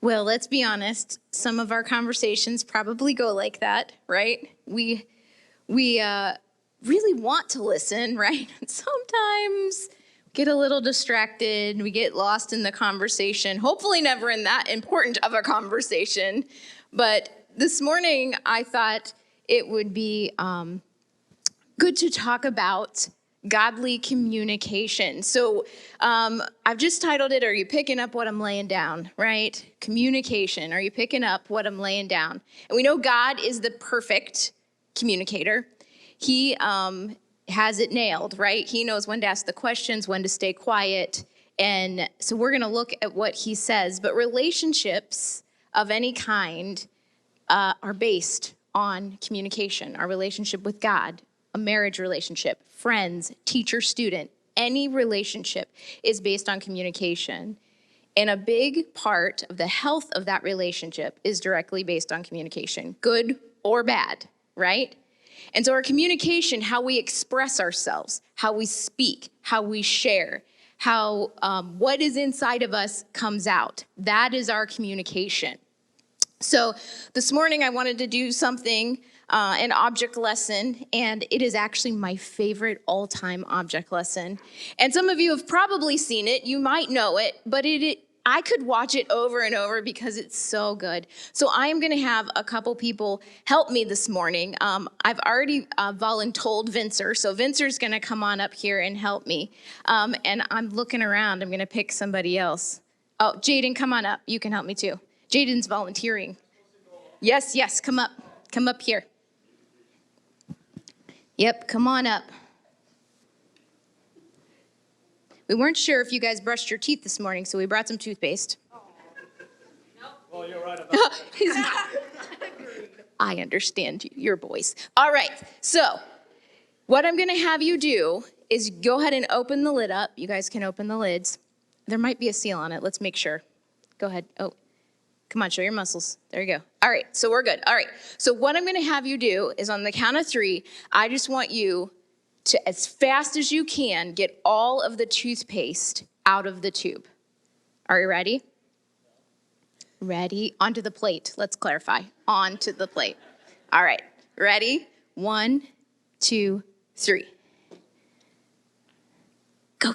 Well, let's be honest. Some of our conversations probably go like that, right? We really want to listen, right? Sometimes get a little distracted. We get lost in the conversation. Hopefully never in that important of a conversation. But this morning, I thought it would be good to talk about godly communication. So I've just titled it, Are You Picking Up What I'm Laying Down, right? Communication. Are you picking up what I'm laying down? And we know God is the perfect communicator. He has it nailed, right? He knows when to ask the questions, when to stay quiet. And so we're going to look at what he says. But relationships of any kind are based on communication. Our relationship with God, a marriage relationship, friends, teacher, student, any relationship is based on communication. And a big part of the health of that relationship is directly based on communication, good or bad, right? And so our communication, how we express ourselves, how we speak, how we share, how what is inside of us comes out, that is our communication. So this morning I wanted to do something, an object lesson, and it is actually my favorite all-time object lesson. And some of you have probably seen it, you might know it, but I could watch it over and over because it's so good. So I am going to have a couple people help me this morning. I've already voluntold Vincer, so Vincer's going to come on up here and help me. And I'm looking around, I'm going to pick somebody else. Oh, Jaden, come on up, you can help me too. Jaden's volunteering. Yes, come up here. Yep, come on up. We weren't sure if you guys brushed your teeth this morning, so we brought some toothpaste. Well, you're right about that. I understand your boys. All right, so what I'm going to have you do is go ahead and open the lid up. You guys can open the lids. There might be a seal on it. Let's make sure. Go ahead. Oh, come on, show your muscles. There you go. All right, so we're good. All right, so what I'm going to have you do is on the count of 3, I just want you to, as fast as you can, get all of the toothpaste out of the tube. Are you ready? Ready? Onto the plate. Let's clarify. Onto the plate. All right. Ready? 1, 2, 3. Go.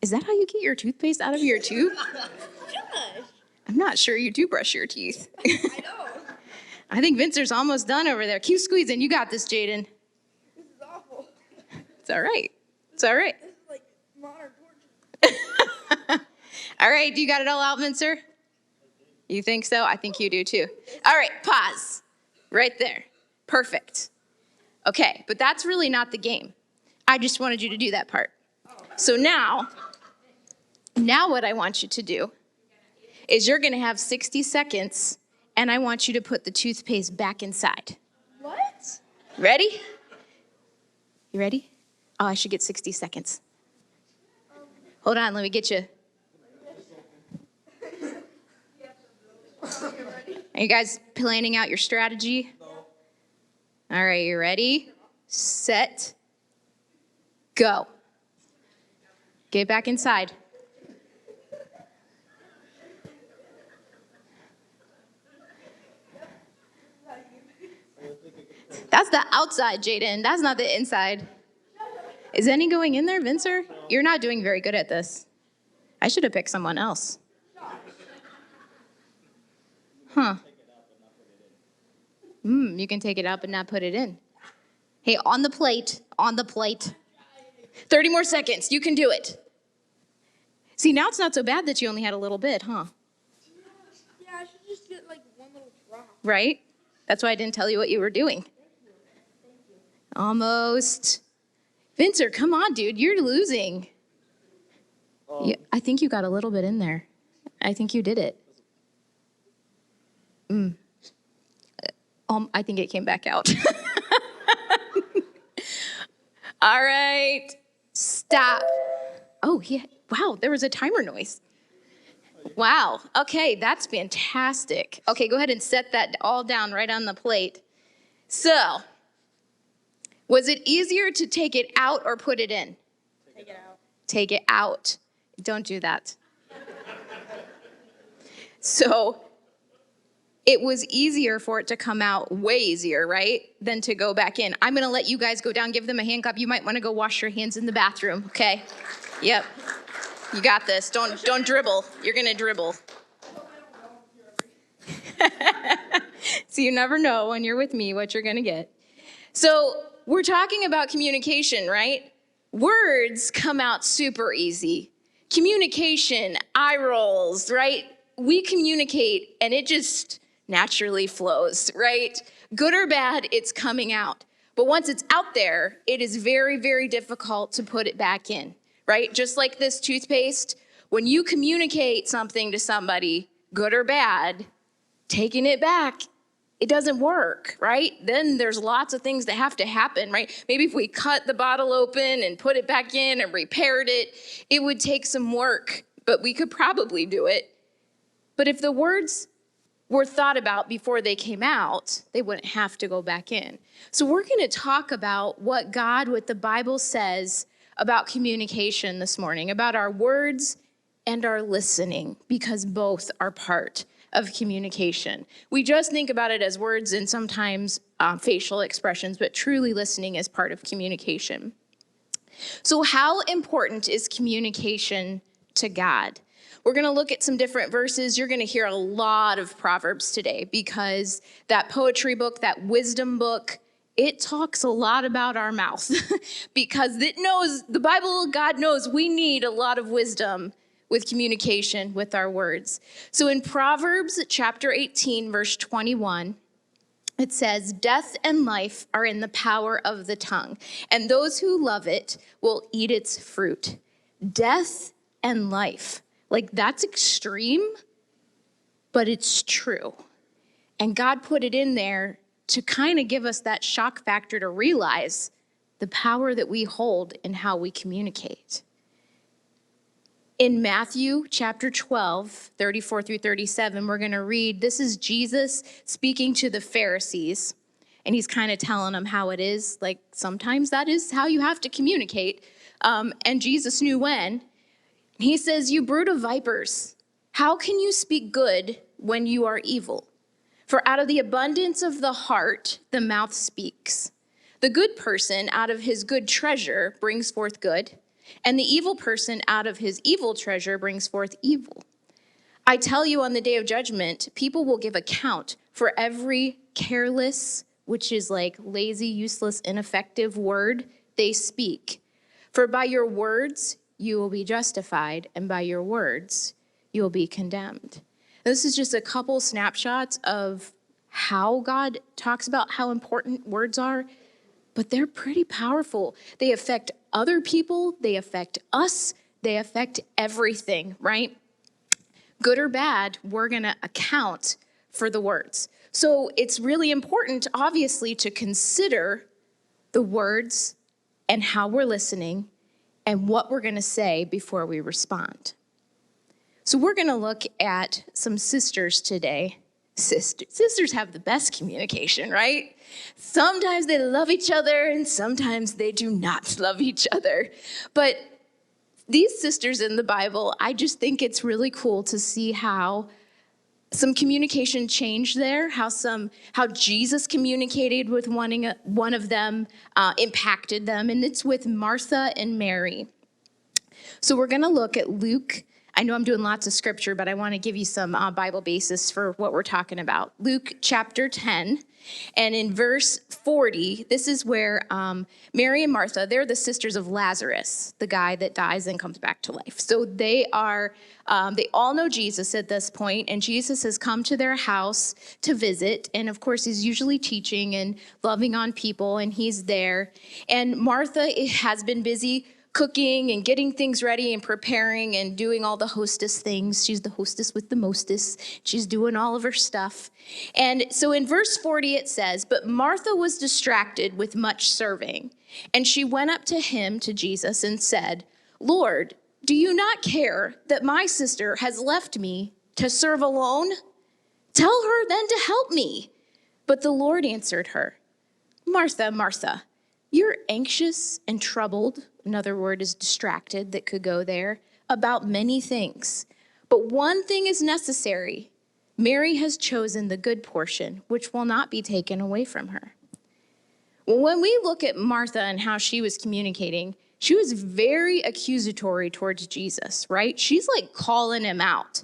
Is that how you get your toothpaste out of your tube? I'm not sure you do brush your teeth. I know. I think Vincer's almost done over there. Keep squeezing. You got this, Jaden. This is awful. It's all right. It's all right. This is like modern torture. All right. Do you got it all out, Vincer? You think so? I think you do too. All right. Pause. Right there. Perfect. Okay. But that's really not the game. I just wanted you to do that part. So now what I want you to do is you're going to have 60 seconds, and I want you to put the toothpaste back inside. What? Ready? You ready? Oh, I should get 60 seconds. Hold on, let me get you. Are you guys planning out your strategy? All right, you ready? Set, go. Get back inside. That's the outside, Jaden. That's not the inside. Is any going in there, Vincer? You're not doing very good at this. I should have picked someone else. Huh. You can take it out but not put it in. Hey, on the plate. 30 more seconds. You can do it. See, now it's not so bad that you only had a little bit, huh? Yeah, I should just get like one little drop. Right? That's why I didn't tell you what you were doing. Almost. Vincer, come on, dude. You're losing. Yeah, I think you got a little bit in there. I think you did it. I think it came back out. All right. Stop. Oh, yeah. Wow, there was a timer noise. Wow. Okay, that's fantastic. Okay, go ahead and set that all down right on the plate. So, Was it easier to take it out or put it in? Take it out. Take it out. Don't do that. So it was easier for it to come out, way easier, right, than to go back in. I'm going to let you guys go down, give them a hand clap. You might want to go wash your hands in the bathroom, okay? Yep. You got this. Don't dribble. You're going to dribble. So you never know when you're with me what you're going to get. So we're talking about communication, right? Words come out super easy. Communication, eye rolls, right? We communicate and it just naturally flows, right? Good or bad, it's coming out. But once it's out there, it is very, very difficult to put it back in, right? Just like this toothpaste, when you communicate something to somebody, good or bad, taking it back, it doesn't work, right? Then there's lots of things that have to happen, right? Maybe if we cut the bottle open and put it back in and repaired it, it would take some work, but we could probably do it. But if the words were thought about before they came out, they wouldn't have to go back in. So we're going to talk about what the Bible says about communication this morning, about our words and our listening, because both are part of communication. We just think about it as words and sometimes facial expressions, but truly listening is part of communication. So how important is communication to God? We're going to look at some different verses. You're going to hear a lot of Proverbs today because that poetry book, that wisdom book, it talks a lot about our mouth because it knows, the Bible, God knows we need a lot of wisdom with communication with our words. So in Proverbs chapter 18, verse 21, it says, "Death and life are in the power of the tongue, and those who love it will eat its fruit." Death and life. Like, that's extreme, but it's true. And God put it in there to kind of give us that shock factor to realize the power that we hold in how we communicate. In Matthew chapter 12, 34 through 37, we're going to read, this is Jesus speaking to the Pharisees, and he's kind of telling them how it is. Like, sometimes that is how you have to communicate. And Jesus knew when. He says, "You brood of vipers, how can you speak good when you are evil? For out of the abundance of the heart, the mouth speaks. The good person out of his good treasure brings forth good, and the evil person out of his evil treasure brings forth evil. I tell you, on the day of judgment, people will give account for every careless," which is like lazy, useless, ineffective word, "they speak. For by your words you will be justified, and by your words you will be condemned." This is just a couple snapshots of how God talks about how important words are, but they're pretty powerful. They affect other people, they affect us, they affect everything, right? Good or bad, we're going to account for the words. So it's really important, obviously, to consider the words and how we're listening and what we're going to say before we respond. So we're going to look at some sisters today. Sisters have the best communication, right? Sometimes they love each other and sometimes they do not love each other. But these sisters in the Bible, I just think it's really cool to see how some communication changed there, how Jesus communicated with one of them, impacted them, and it's with Martha and Mary. So we're going to look at Luke. I know I'm doing lots of scripture, but I want to give you some Bible basis for what we're talking about. Luke chapter 10, and in verse 40, this is where Mary and Martha, they're the sisters of Lazarus, the guy that dies and comes back to life. So they all know Jesus at this point, and Jesus has come to their house to visit, and of course he's usually teaching and loving on people, and he's there. And Martha has been busy cooking and getting things ready and preparing and doing all the hostess things. She's the hostess with the mostest. She's doing all of her stuff. And so in verse 40 it says, "But Martha was distracted with much serving, and she went up to Jesus, and said, 'Lord, do you not care that my sister has left me to serve alone? Tell her then to help me.' But the Lord answered her, 'Martha, Martha, You're anxious and troubled, another word is distracted that could go there, about many things. But one thing is necessary. Mary has chosen the good portion, which will not be taken away from her. Well, when we look at Martha and how she was communicating, she was very accusatory towards Jesus, right? She's like calling him out.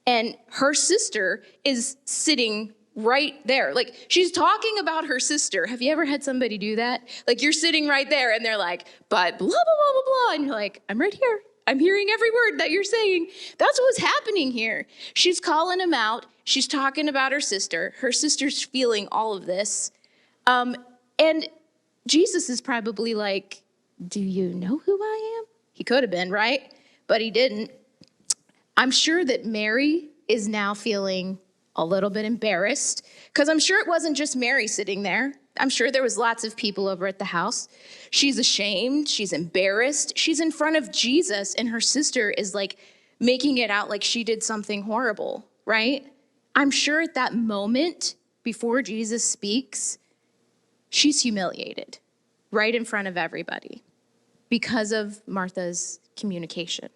And her sister is sitting right there. Like, she's talking about her sister. Have you ever had somebody do that? Like, you're sitting right there and they're like, but blah, blah, blah, blah, blah. And you're like, I'm right here. I'm hearing every word that you're saying. That's what's happening here. She's calling him out. She's talking about her sister. Her sister's feeling all of this. And Jesus is probably like, do you know who I am? He could have been, right? But he didn't. I'm sure that Mary is now feeling a little bit embarrassed, because I'm sure it wasn't just Mary sitting there. I'm sure there was lots of people over at the house. She's ashamed. She's embarrassed. She's in front of Jesus, and her sister is like making it out like she did something horrible, right? I'm sure at that moment, before Jesus speaks, she's humiliated right in front of everybody because of Martha's communication.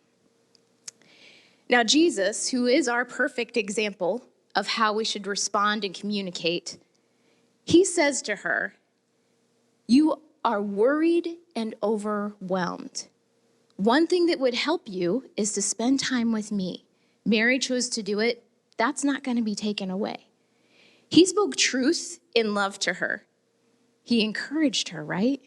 Now, Jesus, who is our perfect example of how we should respond and communicate, he says to her, you are worried and overwhelmed. One thing that would help you is to spend time with me. Mary chose to do it. That's not going to be taken away. He spoke truth in love to her. He encouraged her, right?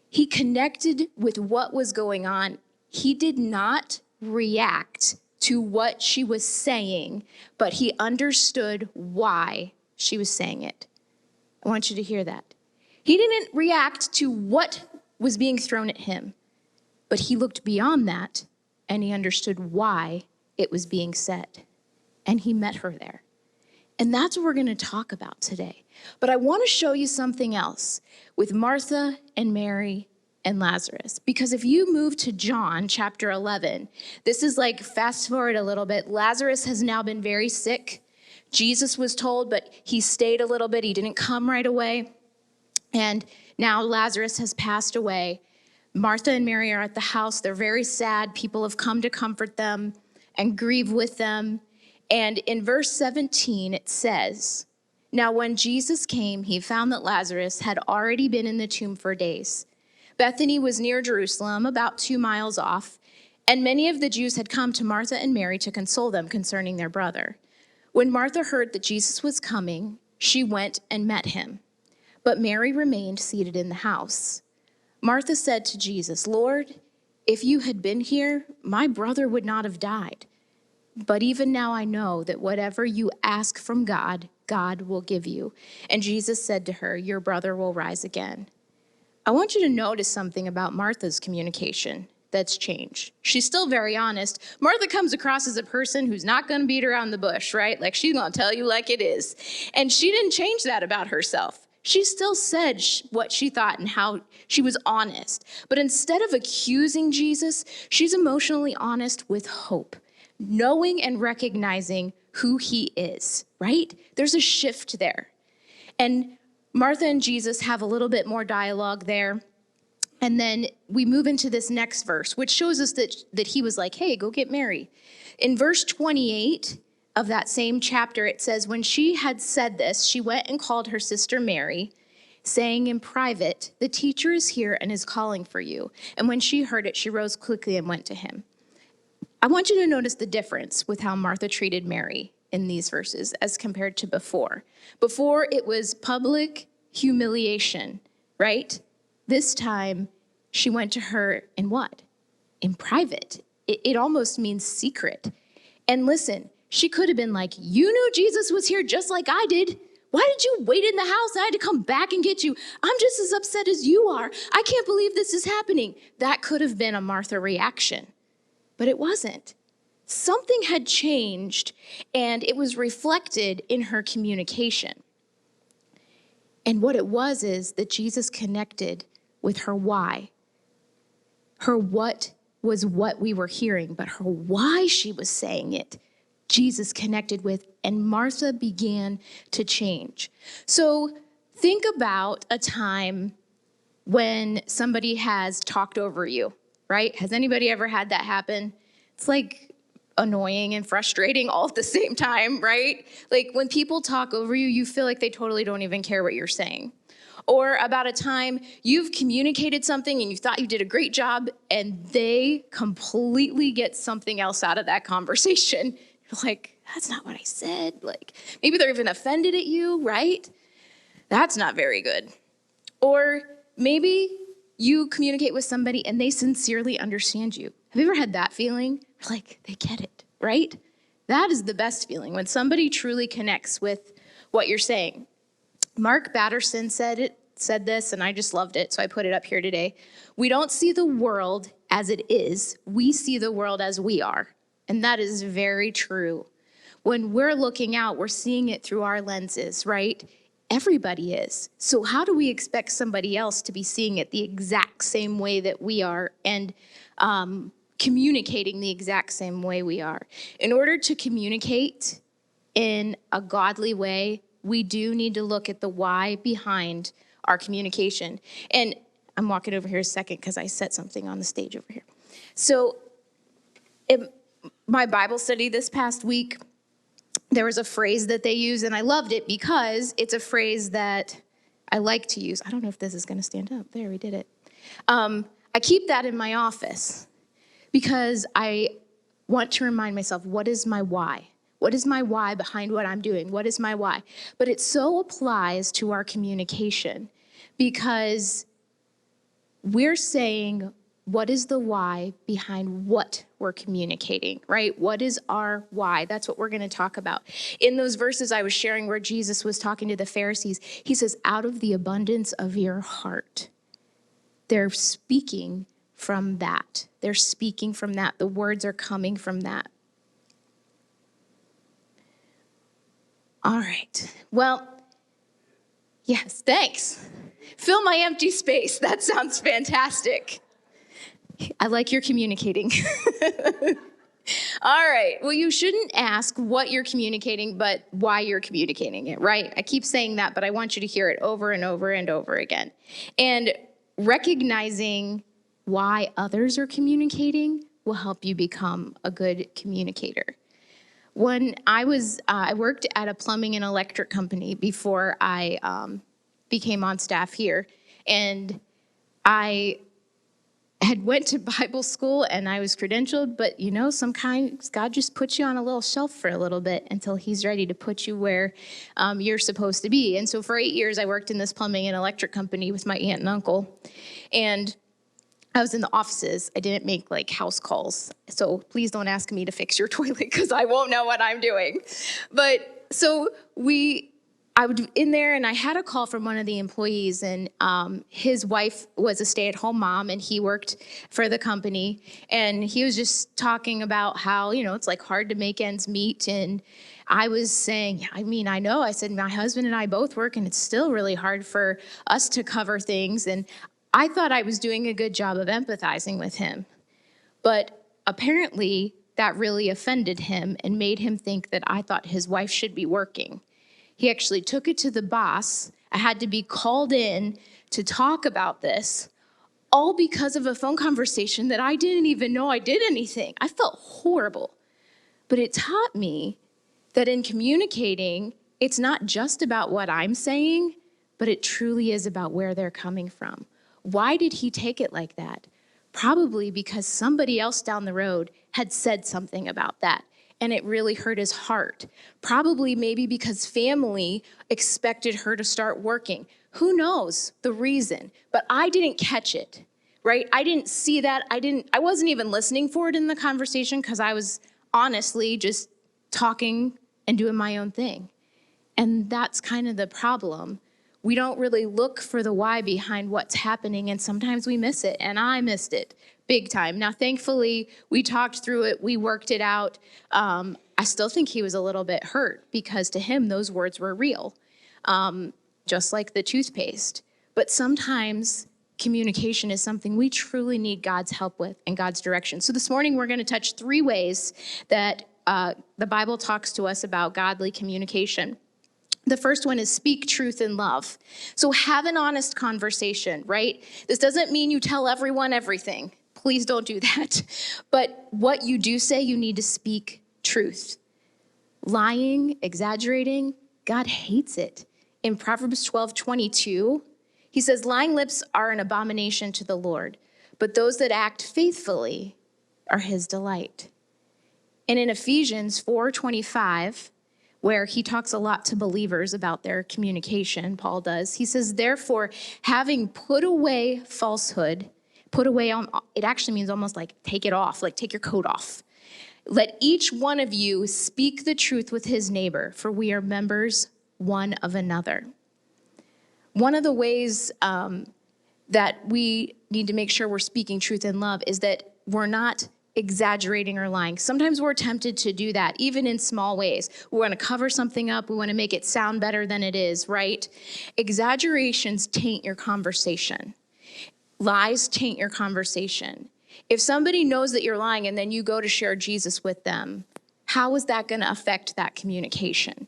He connected with what was going on. He did not react to what she was saying, but he understood why she was saying it. I want you to hear that. He didn't react to what was being thrown at him, but he looked beyond that and he understood why it was being said. And he met her there. And that's what we're going to talk about today. But I want to show you something else with Martha and Mary and Lazarus. Because if you move to John chapter 11, this is like fast forward a little bit. Lazarus has now been very sick. Jesus was told, but he stayed a little bit. He didn't come right away. And now Lazarus has passed away. Martha and Mary are at the house. They're very sad. People have come to comfort them and grieve with them. And in verse 17, it says, now when Jesus came, he found that Lazarus had already been in the tomb for days. Bethany was near Jerusalem, about 2 miles off, and many of the Jews had come to Martha and Mary to console them concerning their brother. When Martha heard that Jesus was coming, she went and met him. But Mary remained seated in the house. Martha said to Jesus, Lord, if you had been here, my brother would not have died. But even now I know that whatever you ask from God, God will give you. And Jesus said to her, your brother will rise again. I want you to notice something about Martha's communication that's changed. She's still very honest. Martha comes across as a person who's not going to beat around the bush, right? Like, she's going to tell you like it is. And she didn't change that about herself. She still said what she thought and how she was honest. But instead of accusing Jesus, she's emotionally honest with hope, knowing and recognizing who he is, right? There's a shift there. And Martha and Jesus have a little bit more dialogue there. And then we move into this next verse, which shows us that he was like, hey, go get Mary. In verse 28 of that same chapter, it says, when she had said this, she went and called her sister Mary, saying in private, the teacher is here and is calling for you. And when she heard it, she rose quickly and went to him. I want you to notice the difference with how Martha treated Mary in these verses as compared to before. Before, it was public humiliation, right? This time, she went to her in what? In private. It almost means secret. And listen, she could have been like, you knew Jesus was here just like I did. Why did you wait in the house? I had to come back and get you. I'm just as upset as you are. I can't believe this is happening. That could have been a Martha reaction, but it wasn't. Something had changed, and it was reflected in her communication. And what it was is that Jesus connected with her why. Her what was what we were hearing, but her why she was saying it, Jesus connected with, and Martha began to change. So think about a time when somebody has talked over you, right? Has anybody ever had that happen? It's like annoying and frustrating all at the same time, right? Like when people talk over you, you feel like they totally don't even care what you're saying. Or about a time you've communicated something and you thought you did a great job and they completely get something else out of that conversation. You're like, that's not what I said. Like maybe they're even offended at you, right? That's not very good. Or maybe you communicate with somebody and they sincerely understand you. Have you ever had that feeling? Like they get it, right? That is the best feeling when somebody truly connects with what you're saying. Mark Batterson said this, and I just loved it, so I put it up here today. We don't see the world as it is. We see the world as we are. And that is very true. When we're looking out, we're seeing it through our lenses, right? Everybody is. So how do we expect somebody else to be seeing it the exact same way that we are and communicating the exact same way we are? In order to communicate in a godly way, we do need to look at the why behind our communication. And I'm walking over here a second because I set something on the stage over here. So in my Bible study this past week, there was a phrase that they use, and I loved it because it's a phrase that I like to use. I don't know if this is going to stand up. There, we did it. I keep that in my office because I want to remind myself, what is my why? What is my why behind what I'm doing? What is my why? But it so applies to our communication because we're saying, what is the why behind what we're communicating, right? What is our why? That's what we're going to talk about. In those verses I was sharing where Jesus was talking to the Pharisees, he says, out of the abundance of your heart. They're speaking from that. They're speaking from that. The words are coming from that. All right. Well, yes, thanks. Fill my empty space. That sounds fantastic. I like your communicating. All right. Well, you shouldn't ask what you're communicating, but why you're communicating it, right? I keep saying that, but I want you to hear it over and over and over again. And recognizing why others are communicating will help you become a good communicator. When I worked at a plumbing and electric company before I became on staff here, and I had went to Bible school and I was credentialed, but God just puts you on a little shelf for a little bit until he's ready to put you where you're supposed to be. And so for 8 years, I worked in this plumbing and electric company with my aunt and uncle. And I was in the offices. I didn't make house calls. So please don't ask me to fix your toilet because I won't know what I'm doing. But so I would in there and I had a call from one of the employees, and his wife was a stay-at-home mom and he worked for the company, and he was just talking about how, it's hard to make ends meet. And I was saying, I know. I said, my husband and I both work and it's still really hard for us to cover things. And I thought I was doing a good job of empathizing with him. But apparently that really offended him and made him think that I thought his wife should be working. He actually took it to the boss. I had to be called in to talk about this, all because of a phone conversation that I didn't even know I did anything. I felt horrible. But it taught me that in communicating, it's not just about what I'm saying, but it truly is about where they're coming from. Why did he take it like that? Probably because somebody else down the road had said something about that, and it really hurt his heart. Probably maybe because family expected her to start working. Who knows the reason? But I didn't catch it, right? I didn't see that. I wasn't even listening for it in the conversation because I was honestly just talking and doing my own thing. And that's kind of the problem. We don't really look for the why behind what's happening, and sometimes we miss it, and I missed it big time. Now, thankfully, we talked through it. We worked it out. I still think he was a little bit hurt because to him, those words were real, just like the toothpaste. But sometimes communication is something we truly need God's help with and God's direction. So this morning, we're going to touch 3 ways that the Bible talks to us about godly communication. The first one is speak truth in love. So have an honest conversation, right? This doesn't mean you tell everyone everything. Please don't do that. But what you do say, you need to speak truth. Lying, exaggerating, God hates it. In Proverbs 12:22, he says, lying lips are an abomination to the Lord, but those that act faithfully are his delight. And in Ephesians 4:25, where he talks a lot to believers about their communication, Paul does, he says, therefore, having put away falsehood, put away, it actually means almost like take it off, like take your coat off. Let each one of you speak the truth with his neighbor, for we are members one of another. One of the ways that we need to make sure we're speaking truth in love is that we're not exaggerating or lying. Sometimes we're tempted to do that, even in small ways. We want to cover something up. We want to make it sound better than it is, right? Exaggerations taint your conversation. Lies taint your conversation. If somebody knows that you're lying and then you go to share Jesus with them, how is that going to affect that communication?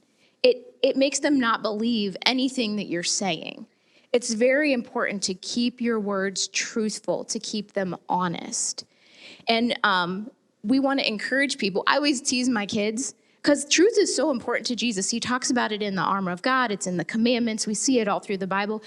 It makes them not believe anything that you're saying. It's very important to keep your words truthful, to keep them honest. And we want to encourage people. I always tease my kids because truth is so important to Jesus. He talks about it in the armor of God. It's in the commandments. We see it all through the Bible.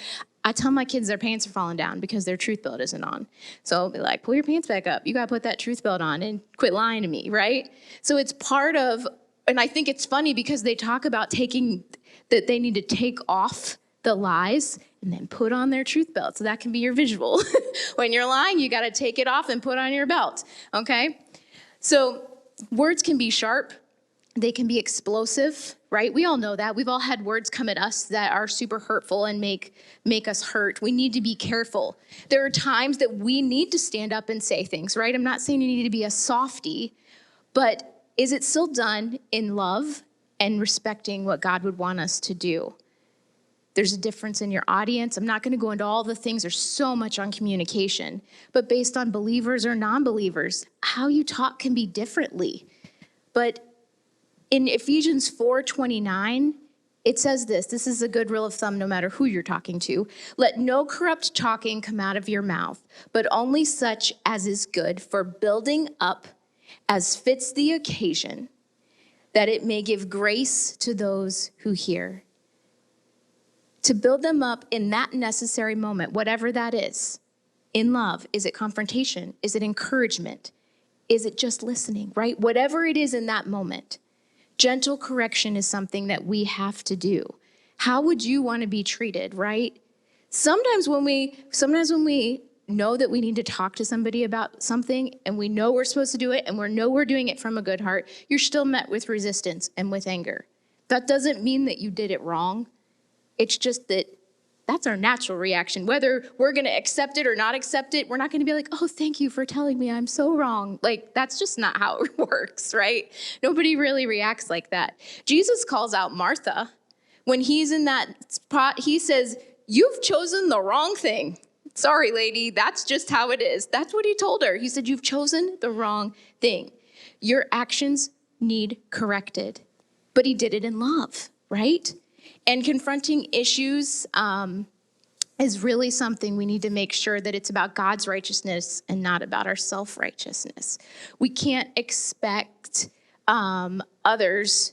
I tell my kids their pants are falling down because their truth belt isn't on. So I'll be like, pull your pants back up. You got to put that truth belt on and quit lying to me, right? So it's part of, and I think it's funny because they talk about that they need to take off the lies and then put on their truth belt. So that can be your visual. When you're lying, you got to take it off and put on your belt, okay? So words can be sharp. They can be explosive, right? We all know that. We've all had words come at us that are super hurtful and make us hurt. We need to be careful. There are times that we need to stand up and say things, right? I'm not saying you need to be a softie, but is it still done in love and respecting what God would want us to do? There's a difference in your audience. I'm not going to go into all the things. There's so much on communication. But based on believers or non-believers, how you talk can be differently. But in Ephesians 4:29, it says this is a good rule of thumb no matter who you're talking to. Let no corrupt talking come out of your mouth, but only such as is good for building up as fits the occasion, that it may give grace to those who hear. To build them up in that necessary moment, whatever that is, in love. Is it confrontation? Is it encouragement? Is it just listening, right? Whatever it is in that moment. Gentle correction is something that we have to do. How would you want to be treated, right? Sometimes when we know that we need to talk to somebody about something and we know we're supposed to do it and we know we're doing it from a good heart, you're still met with resistance and with anger. That doesn't mean that you did it wrong. It's just that that's our natural reaction. Whether we're going to accept it or not accept it, we're not going to be like, oh, thank you for telling me I'm so wrong. Like, that's just not how it works, right? Nobody really reacts like that. Jesus calls out Martha. When he's in that spot, he says, you've chosen the wrong thing. Sorry, lady, that's just how it is. That's what he told her. He said, you've chosen the wrong thing. Your actions need corrected. But he did it in love, right? And confronting issues is really something we need to make sure that it's about God's righteousness and not about our self-righteousness. We can't expect others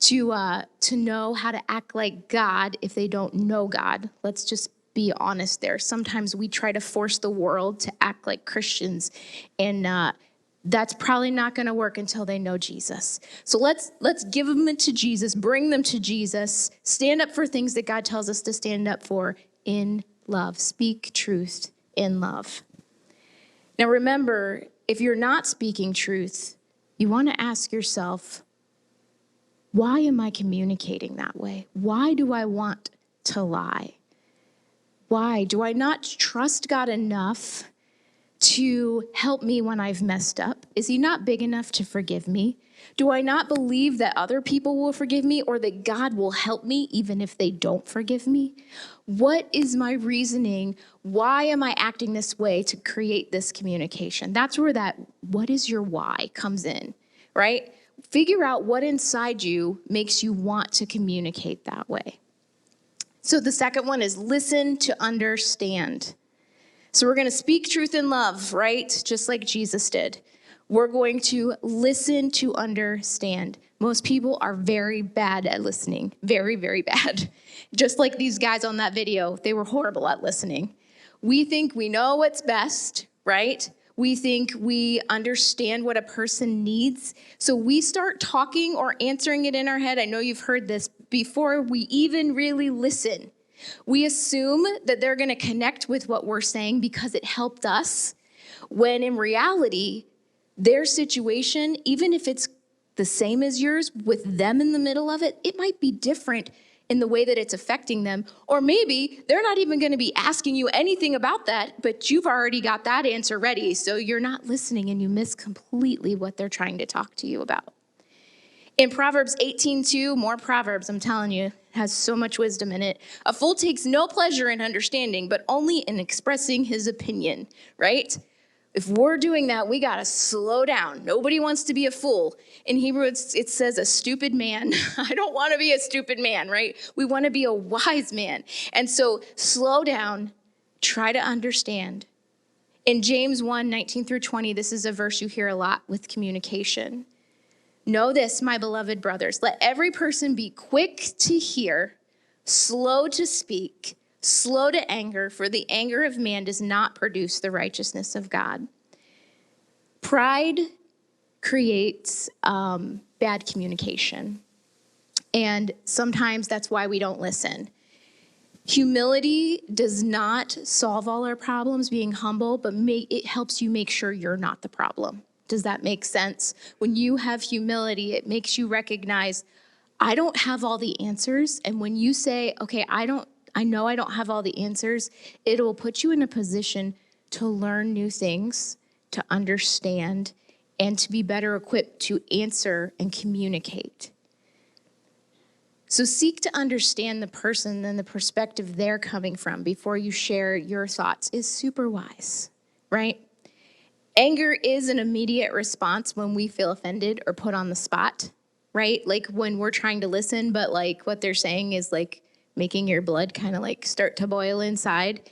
to know how to act like God if they don't know God. Let's just be honest there. Sometimes we try to force the world to act like Christians, and that's probably not going to work until they know Jesus. So let's give them to Jesus, bring them to Jesus, stand up for things that God tells us to stand up for in love. Speak truth in love. Now remember, if you're not speaking truth, you want to ask yourself, why am I communicating that way? Why do I want to lie? Why do I not trust God enough to help me when I've messed up? Is he not big enough to forgive me? Do I not believe that other people will forgive me or that God will help me even if they don't forgive me? What is my reasoning? Why am I acting this way to create this communication? That's where that what is your why comes in, right? figure out what inside you makes you want to communicate that way. So the second one is listen to understand. So we're going to speak truth in love, right? Just like Jesus did. We're going to listen to understand. Most people are very bad at listening. Very, very bad. Just like these guys on that video, they were horrible at listening. We think we know what's best, right? We think we understand what a person needs. So we start talking or answering it in our head. I know you've heard this before we even really listen. We assume that they're going to connect with what we're saying because it helped us, when in reality, their situation, even if it's the same as yours, with them in the middle of it, it might be different in the way that it's affecting them. Or maybe they're not even going to be asking you anything about that, but you've already got that answer ready, so you're not listening and you miss completely what they're trying to talk to you about. In Proverbs 18:2, more Proverbs, I'm telling you, has so much wisdom in it. A fool takes no pleasure in understanding, but only in expressing his opinion, right? If we're doing that, we got to slow down. Nobody wants to be a fool. In Hebrew, it says a stupid man. I don't want to be a stupid man, right? We want to be a wise man. And so slow down, try to understand. In James 1:19-20, this is a verse you hear a lot with communication. Know this, my beloved brothers, let every person be quick to hear, slow to speak, slow to anger, for the anger of man does not produce the righteousness of God. Pride creates bad communication, and sometimes that's why we don't listen. Humility does not solve all our problems, being humble, but it helps you make sure you're not the problem. Does that make sense? When you have humility, it makes you recognize, I don't have all the answers. And when you say, okay, I know I don't have all the answers, it will put you in a position to learn new things, to understand, and to be better equipped to answer and communicate. So seek to understand the person and the perspective they're coming from before you share your thoughts is super wise, right? Anger is an immediate response when we feel offended or put on the spot, right? Like when we're trying to listen, but like what they're saying is like making your blood kind of like start to boil inside.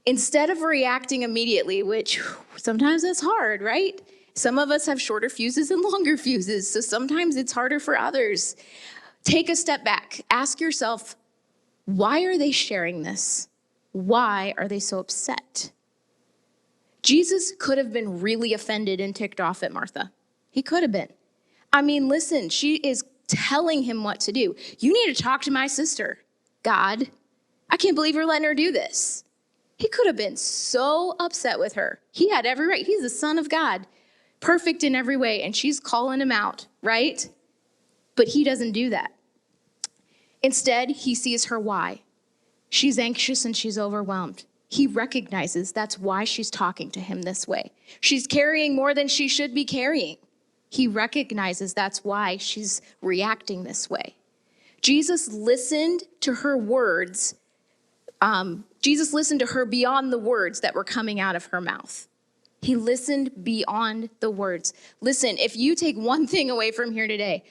Instead of reacting immediately, which sometimes that's hard, right? Some of us have shorter fuses and longer fuses, so sometimes it's harder for others. Take a step back. Ask yourself, why are they sharing this? Why are they so upset? Jesus could have been really offended and ticked off at Martha. He could have been. I mean, listen, she is telling him what to do. You need to talk to my sister. God, I can't believe you're letting her do this. He could have been so upset with her. He had every right. He's the Son of God, perfect in every way, and she's calling him out, right? But he doesn't do that. Instead, he sees her why. She's anxious and she's overwhelmed. He recognizes that's why she's talking to him this way. She's carrying more than she should be carrying. He recognizes that's why she's reacting this way. Jesus listened to her words. Jesus listened to her beyond the words that were coming out of her mouth. He listened beyond the words. Listen, if you take one thing away from here today,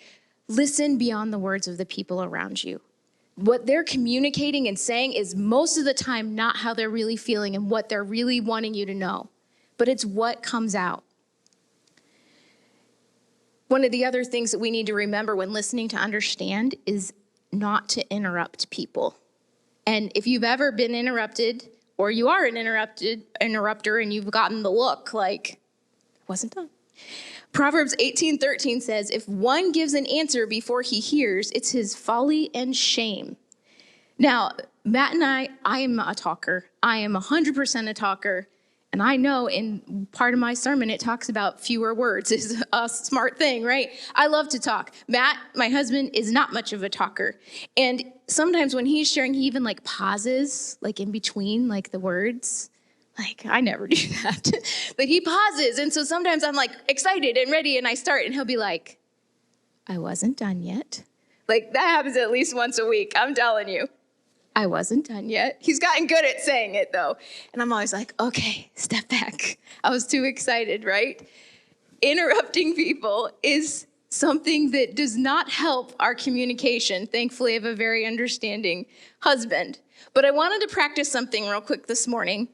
listen beyond the words of the people around you. What they're communicating and saying is most of the time not how they're really feeling and what they're really wanting you to know, but it's what comes out. One of the other things that we need to remember when listening to understand is not to interrupt people. And if you've ever been interrupted, or you are an interrupter and you've gotten the look like, I wasn't done. Proverbs 18:13 says, if one gives an answer before he hears, it's his folly and shame. Now, Matt and I am a talker. I am 100% a talker. And I know in part of my sermon, it talks about fewer words is a smart thing, right? I love to talk. Matt, my husband, is not much of a talker. And sometimes when he's sharing, he even like pauses, like in between like the words. Like, I never do that. But he pauses. And so sometimes I'm like excited and ready and I start and he'll be like, I wasn't done yet. Like that happens at least once a week. I'm telling you. I wasn't done yet. He's gotten good at saying it though. And I'm always like, okay, step back. I was too excited, right? Interrupting people is something that does not help our communication. Thankfully, I have a very understanding husband. But I wanted to practice something real quick this morning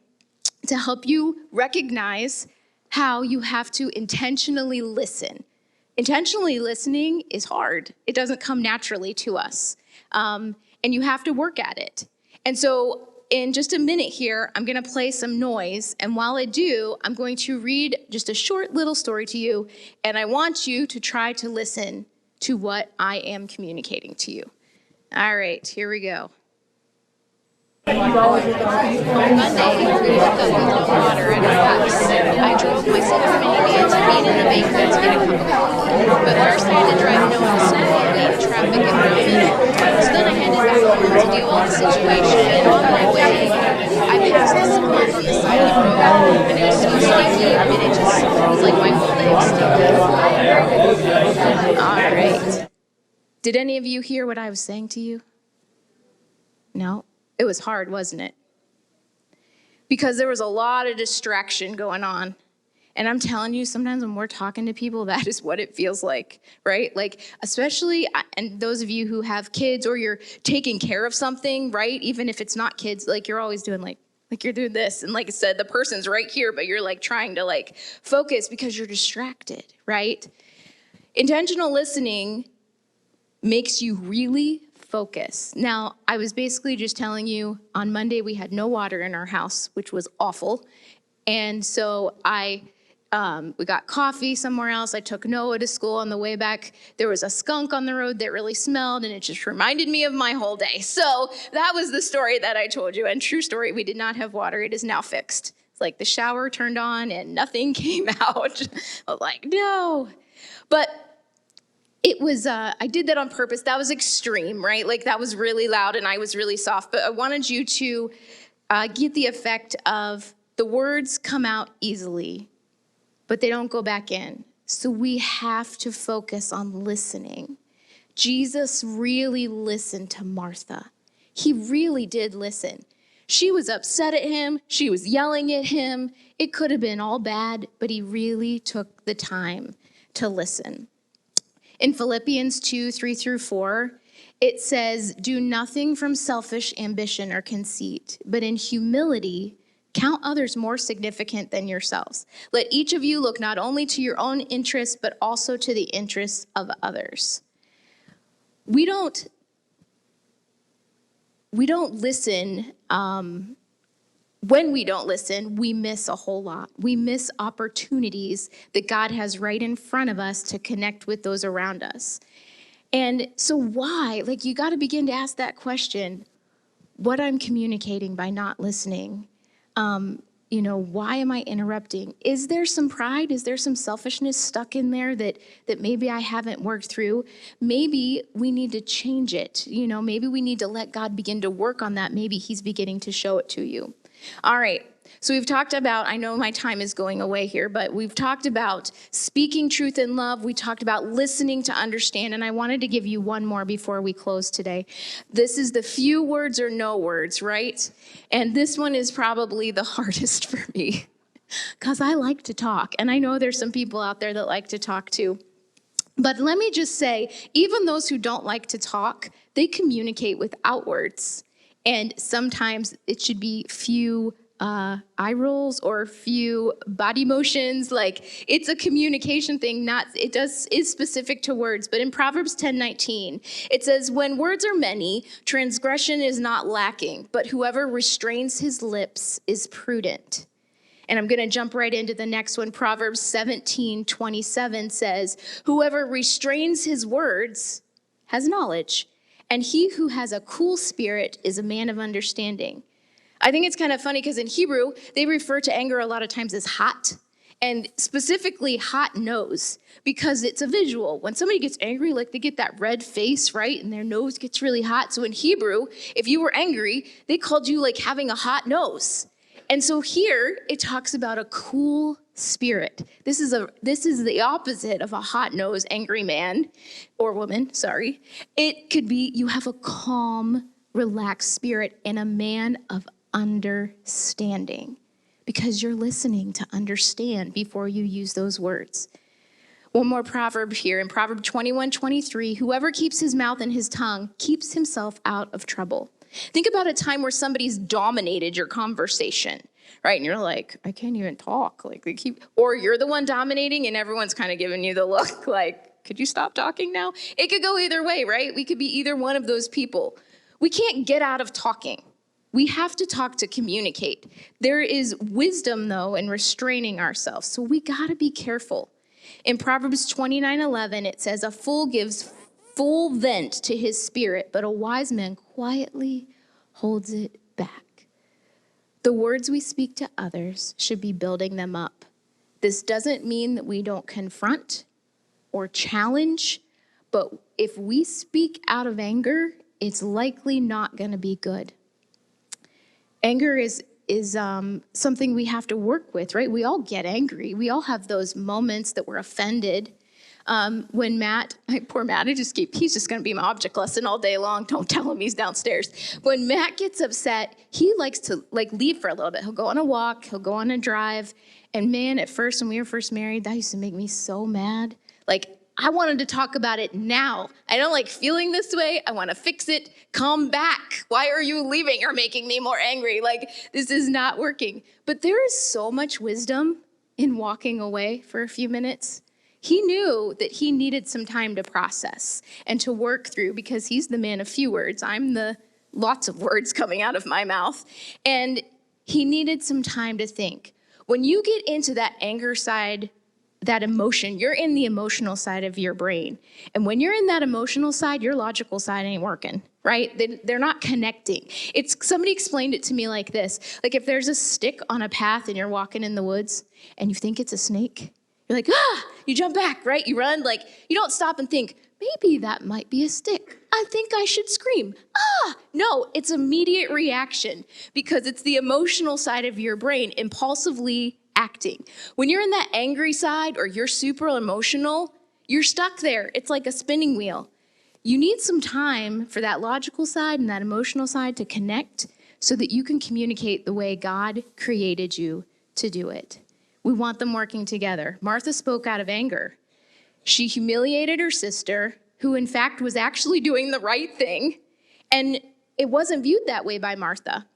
to help you recognize how you have to intentionally listen. Intentionally listening is hard. It doesn't come naturally to us. And you have to work at it. And so in just a minute here, I'm going to play some noise. And while I do, I'm going to read just a short little story to you. And I want you to try to listen to what I am communicating to you. All right, here we go. On Monday, we woke up with no water in our house. I drove my silver minivan to Bean in the Bakery to get a cup of coffee. But first, I had to drive Noah to school and wait in traffic in Ravenna. So then I headed back home to deal with the situation. And on my way, I passed this pond on the side of the road. And it was so sticky, and it was like my whole leg sticky. All right. Did any of you hear what I was saying to you? No? It was hard, wasn't it? Because there was a lot of distraction going on. And I'm telling you, sometimes when we're talking to people, that is what it feels like, right? Like, especially, and those of you who have kids or you're taking care of something, right? Even if it's not kids, like you're always doing like you're doing this. And like I said, the person's right here, but you're like trying to like focus because you're distracted, right? Intentional listening makes you really focus. Now, I was basically just telling you on Monday we had no water in our house, which was awful. And so we got coffee somewhere else. I took Noah to school. On the way back, there was a skunk on the road that really smelled, and it just reminded me of my whole day. So that was the story that I told you. And true story, we did not have water. It is now fixed. It's like the shower turned on and nothing came out. I was like, no. But it was, I did that on purpose. That was extreme, right? Like that was really loud and I was really soft. But I wanted you to get the effect of the words come out easily, but they don't go back in. So we have to focus on listening. Jesus really listened to Martha. He really did listen. She was upset at him. She was yelling at him. It could have been all bad, but he really took the time to listen. In Philippians 2:3-4, it says, "Do nothing from selfish ambition or conceit, but in humility count others more significant than yourselves. Let each of you look not only to your own interests, but also to the interests of others." We don't listen. When we don't listen, we miss a whole lot. We miss opportunities that God has right in front of us to connect with those around us. And so why? Like, you got to begin to ask that question, what I'm communicating by not listening. Why am I interrupting? Is there some pride? Is there some selfishness stuck in there that maybe I haven't worked through? Maybe we need to change it. Maybe we need to let God begin to work on that. Maybe he's beginning to show it to you. All right. So we've talked about, I know my time is going away here, but we've talked about speaking truth in love. We talked about listening to understand. And I wanted to give you one more before we close today. This is the few words or no words, right? And this one is probably the hardest for me because I like to talk. And I know there's some people out there that like to talk too. But let me just say, even those who don't like to talk, they communicate without words. And sometimes it should be few eye rolls or few body motions. Like, it's a communication thing, is specific to words. But in Proverbs 10:19, it says, "When words are many, transgression is not lacking, but whoever restrains his lips is prudent." And I'm going to jump right into the next one. Proverbs 17:27 says, "Whoever restrains his words has knowledge, and he who has a cool spirit is a man of understanding." I think it's kind of funny because in Hebrew, they refer to anger a lot of times as hot, and specifically hot nose, because it's a visual. When somebody gets angry, like they get that red face, right? And their nose gets really hot. So in Hebrew, if you were angry, they called you like having a hot nose. And so here it talks about a cool spirit. This is the opposite of a hot-nosed angry man or woman, sorry. It could be you have a calm, relaxed spirit and a man of understanding because you're listening to understand before you use those words. One more proverb here in Proverb 21:23, whoever keeps his mouth and his tongue keeps himself out of trouble. Think about a time where somebody's dominated your conversation, right? And you're like, I can't even talk. Like or you're the one dominating and everyone's kind of giving you the look like, could you stop talking now? It could go either way, right? We could be either one of those people. We can't get out of talking. We have to talk to communicate. There is wisdom, though, in restraining ourselves. So we got to be careful. In Proverbs 29:11, it says, a fool gives full vent to his spirit, but a wise man quietly holds it back. The words we speak to others should be building them up. This doesn't mean that we don't confront or challenge, but if we speak out of anger, it's likely not going to be good. Anger is something we have to work with, right? We all get angry. We all have those moments that we're offended. When poor Matt, he's just going to be my object lesson all day long. Don't tell him he's downstairs. When Matt gets upset, he likes to leave for a little bit. He'll go on a walk, he'll go on a drive. And man, at first, when we were first married, that used to make me so mad. I wanted to talk about it now. I don't like feeling this way. I want to fix it. Come back. Why are you leaving? You're making me more angry. This is not working. But there is so much wisdom in walking away for a few minutes. He knew that he needed some time to process and to work through because he's the man of few words. I'm the lots of words coming out of my mouth. And he needed some time to think. When you get into that anger side, that emotion, you're in the emotional side of your brain. And when you're in that emotional side, your logical side ain't working, right? They're not connecting. Somebody explained it to me like this. If there's a stick on a path and you're walking in the woods and you think it's a snake, you're like, you jump back, right? You run, you don't stop and think, maybe that might be a stick. I think I should scream. No, it's immediate reaction because it's the emotional side of your brain impulsively acting. When you're in that angry side or you're super emotional, you're stuck there. It's like a spinning wheel. You need some time for that logical side and that emotional side to connect so that you can communicate the way God created you to do it. We want them working together. Martha spoke out of anger. She humiliated her sister, who in fact was actually doing the right thing, and it wasn't viewed that way by Martha.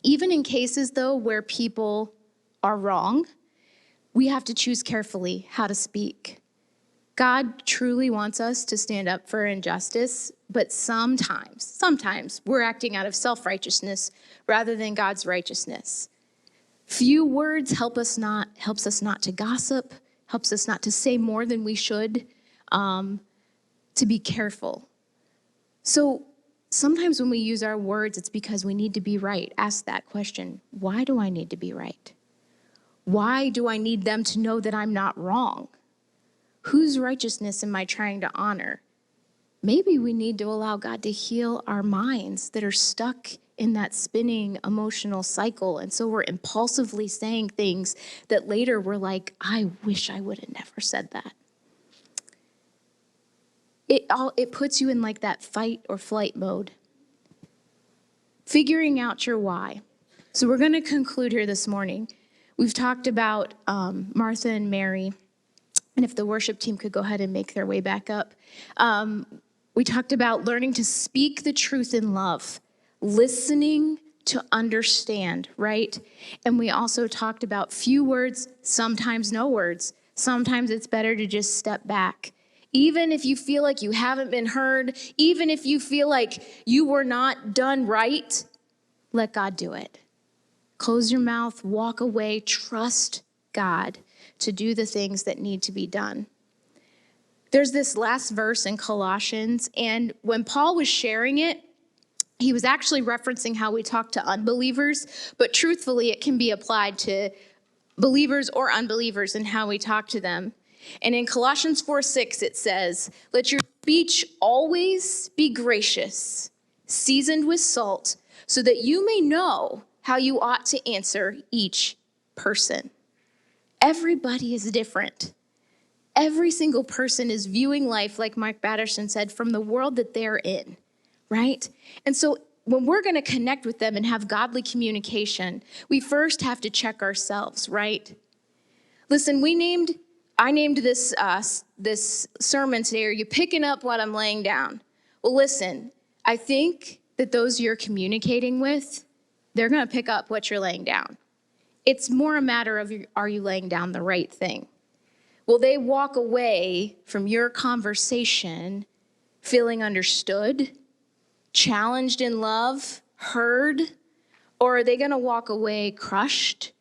Even in cases, though, where people are wrong, we have to choose carefully how to speak. God truly wants us to stand up for injustice, but sometimes we're acting out of self-righteousness rather than God's righteousness. Few words helps us not to gossip, helps us not to say more than we should, to be careful. So sometimes when we use our words, it's because we need to be right. Ask that question. Why do I need to be right? Why do I need them to know that I'm not wrong? Whose righteousness am I trying to honor? Maybe we need to allow God to heal our minds that are stuck in that spinning emotional cycle. And so we're impulsively saying things that later we're like, I wish I would have never said that. It puts you in that fight or flight mode. Figuring out your why. So we're going to conclude here this morning. We've talked about Martha and Mary, and if the worship team could go ahead and make their way back up. We talked about learning to speak the truth in love, listening to understand, right? And we also talked about few words, sometimes no words. Sometimes it's better to just step back. Even if you feel like you haven't been heard, even if you feel like you were not done right, let God do it. Close your mouth, walk away, trust God to do the things that need to be done. There's this last verse in Colossians, and when Paul was sharing it, he was actually referencing how we talk to unbelievers, but truthfully, it can be applied to believers or unbelievers and how we talk to them. And in Colossians 4:6, it says, let your speech always be gracious, seasoned with salt, so that you may know how you ought to answer each person. Everybody is different. Every single person is viewing life, like Mark Batterson said, from the world that they're in, right? And so when we're going to connect with them and have godly communication, we first have to check ourselves, right? Listen, we named I named this sermon today, "Are you picking up what I'm laying down?" Well, listen, I think that those you're communicating with, they're going to pick up what you're laying down. It's more a matter of, are you laying down the right thing? Will they walk away from your conversation feeling understood, challenged in love, heard? Or are they going to walk away crushed,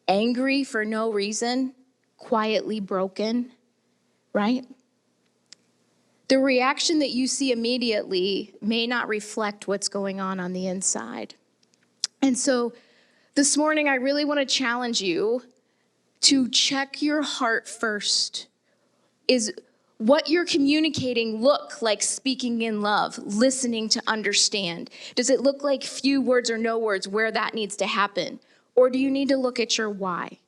angry for no reason, quietly broken, right? The reaction that you see immediately may not reflect what's going on the inside. And so this morning, I really want to challenge you to check your heart first. Is what you're communicating look like speaking in love, listening to understand? Does it look like few words or no words where that needs to happen? Or do you need to look at your why?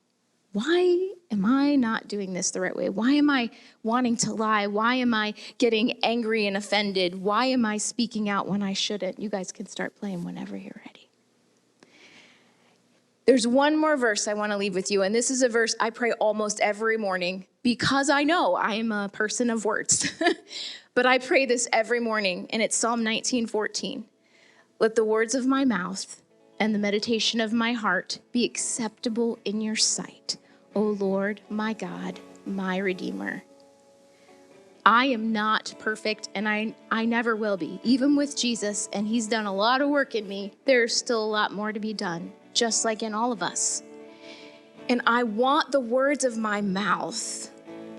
Why am I not doing this the right way? Why am I wanting to lie? Why am I getting angry and offended? Why am I speaking out when I shouldn't? You guys can start playing whenever you're ready. There's one more verse I want to leave with you, and this is a verse I pray almost every morning because I know I am a person of words. But I pray this every morning, and it's Psalm 19:14. "Let the words of my mouth and the meditation of my heart be acceptable in your sight, O Lord, my God, my Redeemer." I am not perfect, and I never will be. Even with Jesus, and he's done a lot of work in me, there's still a lot more to be done, just like in all of us. And I want the words of my mouth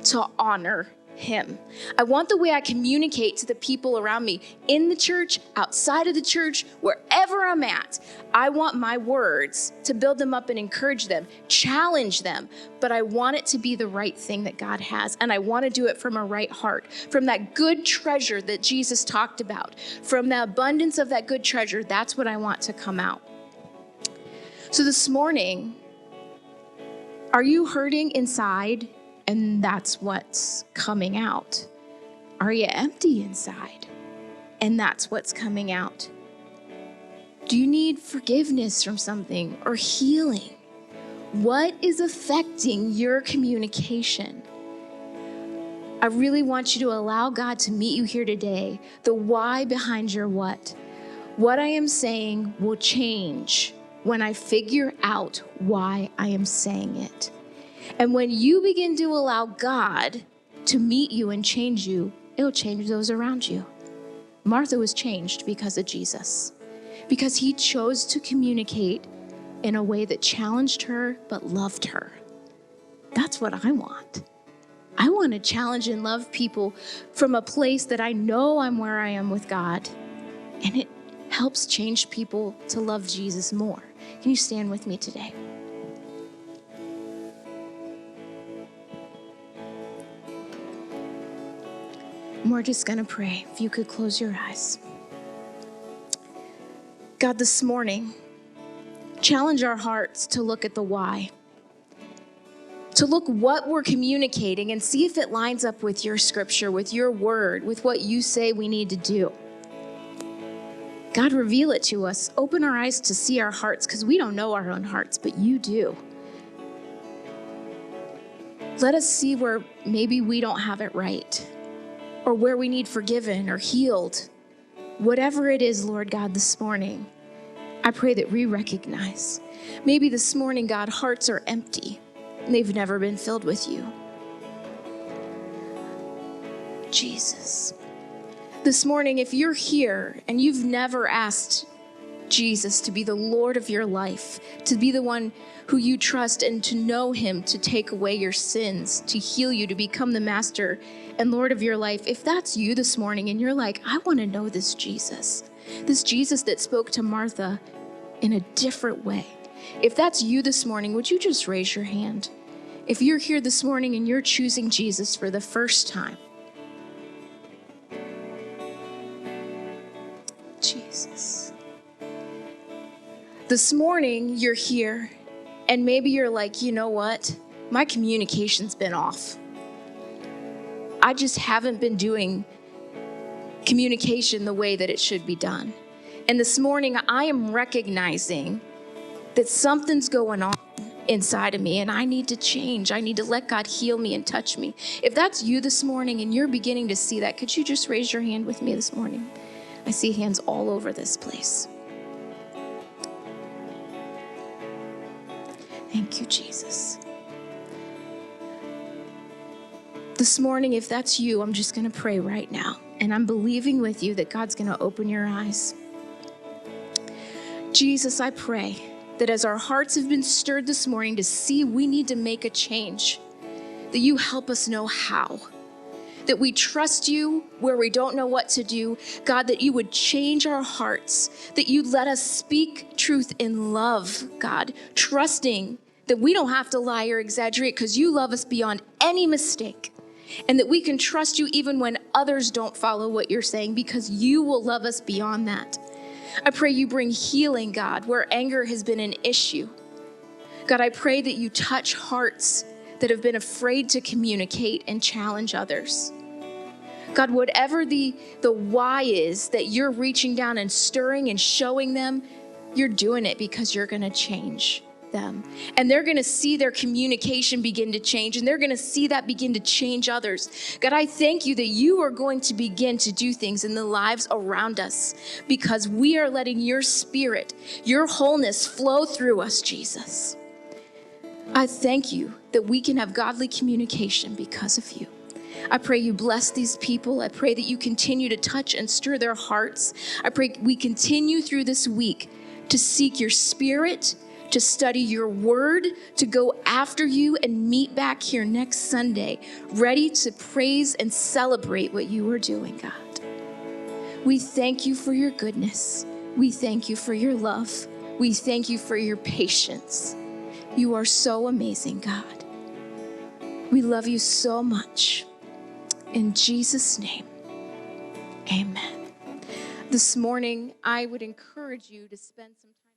to honor him. I want the way I communicate to the people around me, in the church, outside of the church, wherever I'm at. I want my words to build them up and encourage them, challenge them, but I want it to be the right thing that God has. And I want to do it from a right heart, from that good treasure that Jesus talked about, from the abundance of that good treasure. That's what I want to come out. So this morning, are you hurting inside? And that's what's coming out. Are you empty inside? And that's what's coming out. Do you need forgiveness from something or healing? What is affecting your communication? I really want you to allow God to meet you here today. The why behind your what. What I am saying will change when I figure out why I am saying it. And when you begin to allow God to meet you and change you, it'll change those around you. Martha was changed because of Jesus, because he chose to communicate in a way that challenged her but loved her. That's what I want. I want to challenge and love people from a place that I know I'm where I am with God. And it helps change people to love Jesus more. Can you stand with me today? We're just going to pray. If you could close your eyes. God, this morning, challenge our hearts to look at the why. To look what we're communicating and see if it lines up with your scripture, with your word, with what you say we need to do. God, reveal it to us. Open our eyes to see our hearts, because we don't know our own hearts, but you do. Let us see where maybe we don't have it right, or where we need forgiven or healed. Whatever it is, Lord God, this morning, I pray that we recognize. Maybe this morning, God, hearts are empty and they've never been filled with you. Jesus. This morning, if you're here and you've never asked Jesus to be the Lord of your life, to be the one who you trust and to know him, to take away your sins, to heal you, to become the master and Lord of your life. If that's you this morning and you're like, I want to know this Jesus that spoke to Martha in a different way. If that's you this morning, would you just raise your hand? If you're here this morning and you're choosing Jesus for the first time, Jesus. This morning, you're here, and maybe you're like, you know what? My communication's been off. I just haven't been doing communication the way that it should be done. And this morning, I am recognizing that something's going on inside of me, and I need to change. I need to let God heal me and touch me. If that's you this morning and you're beginning to see that, could you just raise your hand with me this morning? I see hands all over this place. Thank you, Jesus. This morning, if that's you, I'm just going to pray right now. And I'm believing with you that God's going to open your eyes. Jesus, I pray that as our hearts have been stirred this morning to see we need to make a change, that you help us know how. That we trust you where we don't know what to do. God, that you would change our hearts. That you'd let us speak truth in love, God. Trusting that we don't have to lie or exaggerate because you love us beyond any mistake. And that we can trust you even when others don't follow what you're saying because you will love us beyond that. I pray you bring healing, God, where anger has been an issue. God, I pray that you touch hearts that have been afraid to communicate and challenge others. God, whatever the why is that you're reaching down and stirring and showing them, you're doing it because you're going to change them. And they're going to see their communication begin to change, and they're going to see that begin to change others. God, I thank you that you are going to begin to do things in the lives around us because we are letting your spirit, your wholeness flow through us, Jesus. I thank you that we can have godly communication because of you. I pray you bless these people. I pray that you continue to touch and stir their hearts. I pray we continue through this week to seek your spirit, to study your word, to go after you and meet back here next Sunday, ready to praise and celebrate what you are doing, God. We thank you for your goodness. We thank you for your love. We thank you for your patience. You are so amazing, God. We love you so much. In Jesus' name, amen. This morning, I would encourage you to spend some time